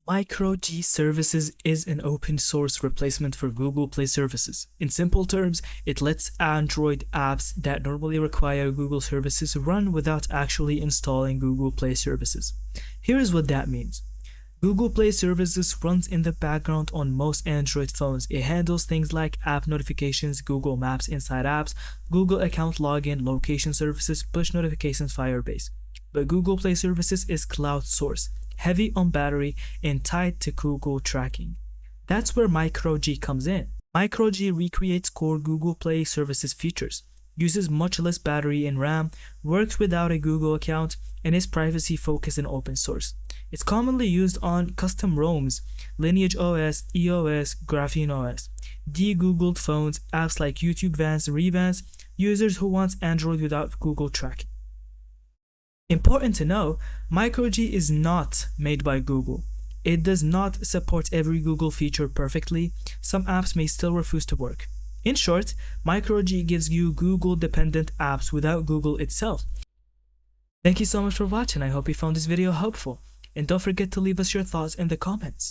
MicroG Services is an open source replacement for Google Play services. In simple terms, it lets Android apps that normally require Google services run without actually installing Google Play services. Here's what that means. Google Play Services runs in the background on most Android phones. It handles things like app notifications, Google Maps inside apps, Google account login, location services, push notifications, Firebase. But Google Play Services is cloud source, heavy on battery, and tied to Google tracking. That's where MicroG comes in. MicroG recreates core Google Play Services features, uses much less battery and RAM, works without a Google account, and is privacy-focused and open source. It's commonly used on custom ROMs, Lineage OS, EOS, Graphene OS, de-Googled phones, apps like YouTube Vans, Revans, users who want Android without Google tracking. Important to know, MicroG is not made by Google. It does not support every Google feature perfectly. Some apps may still refuse to work. In short, MicroG gives you Google-dependent apps without Google itself. Thank you so much for watching. I hope you found this video helpful. And don't forget to leave us your thoughts in the comments.